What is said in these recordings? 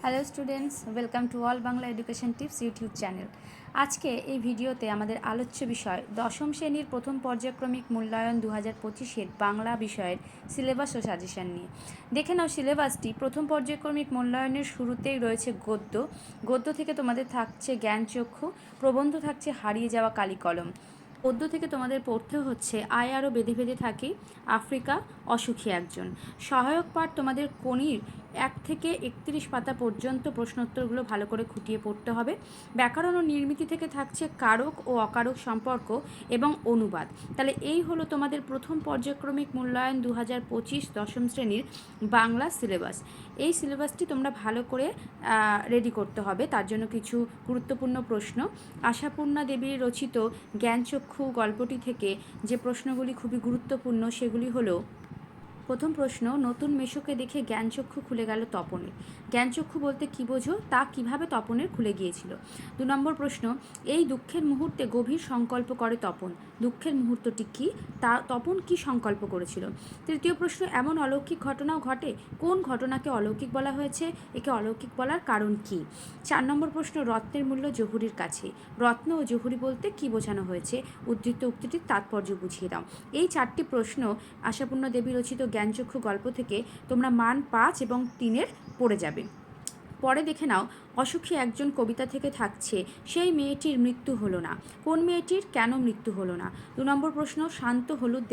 Hello students, welcome to all Bangla education tips YouTube channel. আজকে এই ভিডিওতে আমাদের আলোচ্য বিষয় দশম শ্রেণীর প্রথম পর্যায়ক্রমিক মূল্যায়ন 2025-এর বাংলা বিষয়ের সিলেবাস ও সাজেশন নিয়ে। দেখে নাও সিলেবাসটি। প্রথম পর্যায়ক্রমিক মূল্যায়নের শুরুতেই রয়েছে গদ্য থেকে তোমাদের থাকছে জ্ঞানচক্ষু, প্রবন্ধ থাকছে হারিয়ে যাওয়া কালি কলম। পদ্য থেকে তোমাদের পড়তে হচ্ছে আয় আরও বেঁধে বেঁধে থাকি, আফ্রিকা, অসুখী একজন। সহায়ক পাঠ তোমাদের কোনির 1 থেকে 31 পাতা পর্যন্ত প্রশ্নোত্তরগুলো ভালো করে খুঁটিয়ে পড়তে হবে। ব্যাকরণ ও নির্মিতি থেকে থাকছে কারক ও অকারক সম্পর্ক এবং অনুবাদ। তাহলে এই হলো তোমাদের প্রথম পর্যায়ক্রমিক মূল্যায়ন 2025 দশম শ্রেণীর বাংলা সিলেবাস। এই সিলেবাসটি তোমরা ভালো করে রেডি করতে হবে। তার জন্য কিছু গুরুত্বপূর্ণ প্রশ্ন। আশাপূর্ণা দেবীর রচিত জ্ঞানচক্ষু গল্পটি থেকে যে প্রশ্নগুলি খুবই গুরুত্বপূর্ণ সেগুলি হলো: প্রথম প্রশ্ন, নতুন মেশোকে দেখে জ্ঞানচক্ষু খুলে গেল তপনের। জ্ঞানচক্ষু বলতে কী বোঝো, তা কিভাবে তপনের খুলে গিয়েছিল? 2 নম্বর প্রশ্ন, এই দুঃখের মুহূর্তে গভীর সংকল্প করে তপন। দুঃখের মুহূর্তটি কী, তা তপন কী সংকল্প করেছিল? তৃতীয় প্রশ্ন, এমন অলৌকিক ঘটনাও ঘটে, কোন ঘটনাকে অলৌকিক বলা হয়েছে, একে অলৌকিক বলার কারণ কী? 4 নম্বর প্রশ্ন, রত্নের মূল্য জহুরির কাছে। রত্ন ও জহুরি বলতে কী বোঝানো হয়েছে? উদ্ধৃত উক্তিটির তাৎপর্য বুঝিয়ে দাও। এই 4টি প্রশ্ন আশাপূর্ণা দেবী রচিত জ্ঞানচক্ষু গল্প থেকে তোমরা মান 5 এবং 3 পড়ে যাবে। পরে দেখে নাও, অসুখী একজন কবিতা থেকে থাকছে সেই মেয়েটির মৃত্যু হলো না। কোন মেয়েটির, কেন মৃত্যু হলো না? 2 নম্বর প্রশ্ন, শান্ত হলুদ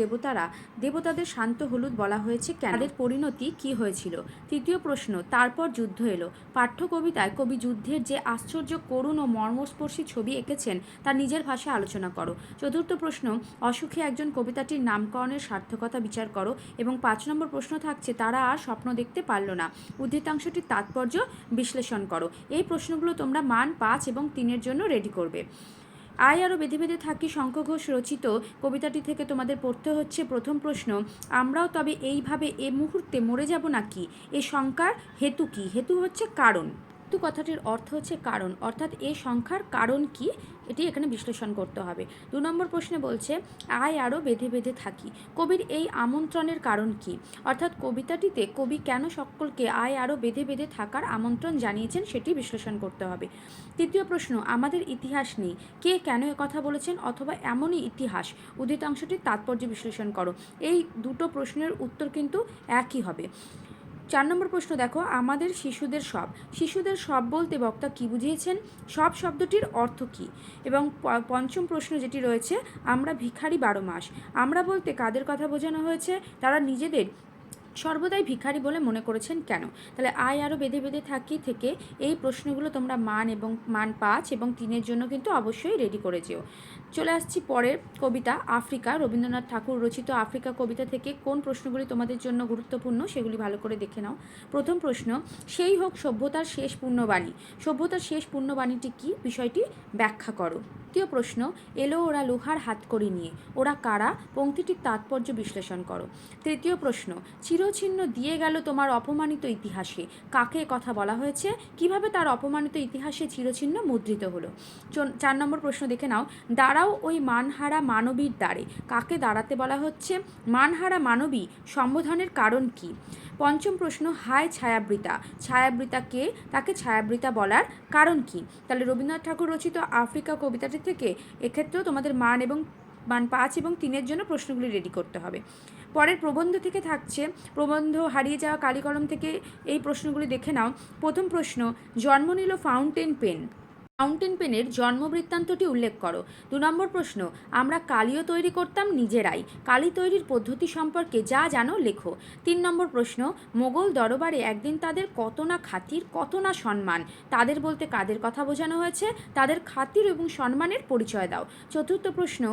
দেবতাদের শান্ত হলুদ বলা হয়েছে কেন? তাদের পরিণতি কি হয়েছিল? তৃতীয় প্রশ্ন, তারপর যুদ্ধ এলো। পাঠ্য কবিতায় কবি যুদ্ধের যে আশ্চর্য, করুণ ও মর্মস্পর্শী ছবি এঁকেছেন তা নিজের ভাষায় আলোচনা করো। চতুর্থ প্রশ্ন, অসুখী একজন কবিতাটির নামকরণের সার্থকতা বিচার করো। এবং 5 নম্বর প্রশ্ন থাকছে, তারা আর স্বপ্ন দেখতে পারল না। উদ্ধৃতাংশটির তাৎপর্য বিশ্লেষণ করো। এই প্রশ্নগুলো তোমরা মান 5 এবং 3 জন্য রেডি করবে। আয় আরও বেঁধে বেঁধে থাকি শঙ্খ ঘোষ রচিত কবিতাটি থেকে তোমাদের পড়তে হচ্ছে প্রথম প্রশ্ন, আমরাও তবে এইভাবে এ মুহূর্তে মরে যাব নাকি? এ শঙ্কার হেতু কি? হেতু হচ্ছে কারণ। হেতু কথাটির অর্থ হচ্ছে কারণ, অর্থাৎ এ সংখ্যার কারণ কি, এটি এখানে বিশ্লেষণ করতে হবে। 2 নম্বর প্রশ্নে বলছে, আয় আরও বেঁধে বেঁধে থাকি, কবির এই আমন্ত্রণের কারণ কি? অর্থাৎ কবিতাটিতে কবি কেন সকলকে আয় আরও বেঁধে বেঁধে থাকার আমন্ত্রণ জানিয়েছেন সেটি বিশ্লেষণ করতে হবে। তৃতীয় প্রশ্ন, আমাদের ইতিহাস নেই, কে কেন কথা বলেছেন, অথবা এমনই ইতিহাস। উদ্ধৃতাংশটির তাৎপর্য বিশ্লেষণ করো। এই দুটো প্রশ্নের উত্তর কিন্তু একই হবে। 4 নম্বর প্রশ্ন দেখো, আমাদের শিশুদের সব বলতে বক্তা কী বুঝিয়েছেন? সব শব্দটির অর্থ কী? এবং পঞ্চম প্রশ্ন যেটি রয়েছে, আমরা ভিখারি 12 মাস, আমরা বলতে কাদের কথা বোঝানো হয়েছে? তারা নিজেদের সর্বদাই ভিখারি বলে মনে করেছেন কেন? তাহলে আয় আরও বেঁধে বেঁধে থাকি থেকে এই প্রশ্নগুলো তোমরা মান 5 এবং 3 জন্য কিন্তু অবশ্যই রেডি করে যেও। চলে আসছি পরের কবিতা আফ্রিকা। রবীন্দ্রনাথ ঠাকুর রচিত আফ্রিকা কবিতা থেকে কোন প্রশ্নগুলি তোমাদের জন্য গুরুত্বপূর্ণ সেগুলি ভালো করে দেখে নাও। প্রথম প্রশ্ন, সেই হোক সভ্যতার শেষ পূর্ণবাণী। সভ্যতার শেষ পূর্ণবাণীটি কী, বিষয়টি ব্যাখ্যা করো। দ্বিতীয় প্রশ্ন, এলো ওরা লোহার হাতকড়ি নিয়ে, ওরা কারা? পংক্তিটির তাৎপর্য বিশ্লেষণ করো। তৃতীয় প্রশ্ন, চিরচিহ্ন দিয়ে গেল তোমার অপমানিত ইতিহাসে, কাকে কথা বলা হয়েছে? কিভাবে তার অপমানিত ইতিহাসে চিরচিহ্ন মুদ্রিত হলো? 4 নম্বর প্রশ্ন দেখে নাও, দাঁড়াও ওই মানহারা মানবীর দ্বারে, কাকে দাঁড়াতে বলা হচ্ছে? মানহারা মানবী সম্বোধনের কারণ কি? পঞ্চম প্রশ্ন, হায় ছায়াবৃতা কে, তাকে ছায়াবৃতা বলার কারণ কি? তাহলে রবীন্দ্রনাথ ঠাকুর রচিত আফ্রিকা কবিতাটি থেকে এক্ষেত্রেও তোমাদের মান 5 এবং 3 জন্য প্রশ্নগুলি রেডি করতে হবে। পরের প্রবন্ধ থেকে থাকছে প্রবন্ধ হারিয়ে যাওয়া কালিকলম থেকে এই প্রশ্নগুলি দেখে নাও। প্রথম প্রশ্ন, জন্ম নিল ফাউন্টেন পেনের জন্মবৃত্তান্তটি উল্লেখ করো। 2 নম্বর প্রশ্ন, আমরা কালিও তৈরি করতাম নিজেরাই, কালি তৈরির পদ্ধতি সম্পর্কে যা জানো লেখো। 3 নম্বর প্রশ্ন, মোগল দরবারে একদিন তাদের কত না খাতির, কত না সম্মান, তাদের বলতে কাদের কথা বোঝানো হয়েছে? তাদের খাতির এবং সম্মানের পরিচয় দাও। চতুর্থ প্রশ্ন,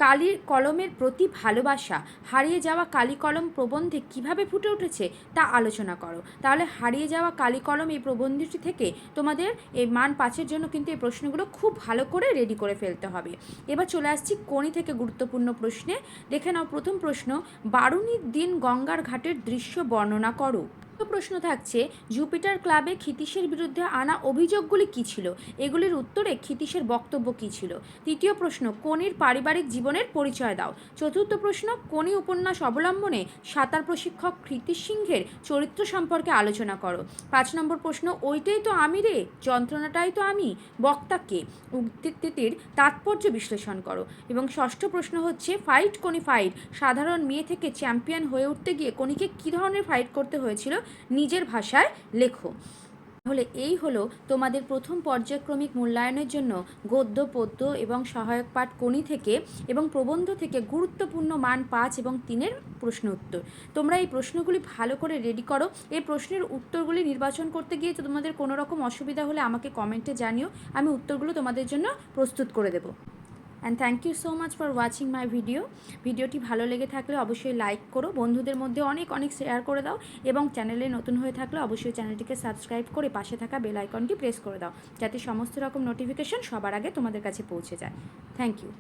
কালির কলমের প্রতি ভালোবাসা হারিয়ে যাওয়া কালি কলম প্রবন্ধে কিভাবে ফুটে উঠেছে তা আলোচনা করো। তাহলে হারিয়ে যাওয়া কালি কলম এই প্রবন্ধটি থেকে তোমাদের এই মান 5 জন্য কিন্তু এই প্রশ্নগুলো খুব ভালো করে রেডি করে ফেলতে হবে। এবার চলে আসছি কোনি থেকে গুরুত্বপূর্ণ প্রশ্নে। দেখে নাও প্রথম প্রশ্ন, বারুণীর দিন গঙ্গার ঘাটের দৃশ্য বর্ণনা করো। প্রশ্ন থাকছে জুপিটার ক্লাবে ক্ষিতীশের বিরুদ্ধে আনা অভিযোগগুলি কী ছিল? এগুলির উত্তরে ক্ষিতীশের বক্তব্য কী ছিল? তৃতীয় প্রশ্ন কোনির পারিবারিক জীবনের পরিচয় দাও। চতুর্থ প্রশ্ন কোনি উপন্যাস অবলম্বনে সাঁতার প্রশিক্ষক ক্ষিতীশ সিংহের চরিত্র সম্পর্কে আলোচনা করো। 5 নম্বর প্রশ্ন ওইটাই তো আমি রে, যন্ত্রণাটাই তো আমি, বক্তা কে? উক্তিটির তাৎপর্য বিশ্লেষণ করো। এবং ষষ্ঠ প্রশ্ন হচ্ছে ফাইট কোনি ফাইট, সাধারণ মেয়ে থেকে চ্যাম্পিয়ন হয়ে উঠতে গিয়ে কোনিকে কী ধরনের ফাইট করতে হয়েছিল নিজের ভাষায় লেখো। তাহলে এই হলো তোমাদের প্রথম পর্যায়ক্রমিক মূল্যায়নের জন্য গদ্য পদ্য এবং সহায়ক পাঠ কোনি থেকে এবং প্রবন্ধ থেকে গুরুত্বপূর্ণ মান 5 এবং 3-এর প্রশ্ন উত্তর। তোমরা এই প্রশ্নগুলি ভালো করে রেডি করো। এই প্রশ্নের উত্তরগুলি নির্বাচন করতে গিয়ে তোমাদের কোনো রকম অসুবিধা হলে আমাকে কমেন্টে জানিও, আমি উত্তরগুলো তোমাদের জন্য প্রস্তুত করে দেবো। And thank you so much for watching my ভিডিওটি ভালো লেগে থাকলে অবশ্যই লাইক করো, বন্ধুদের মধ্যে অনেক অনেক শেয়ার করে দাও এবং চ্যানেলে নতুন হয়ে থাকলে অবশ্যই চ্যানেলটিকে সাবস্ক্রাইব করে পাশে থাকা বেল আইকনটি প্রেস করে দাও যাতে সমস্ত রকম নোটিফিকেশন সবার আগে তোমাদের কাছে পৌঁছে যায়। Thank you.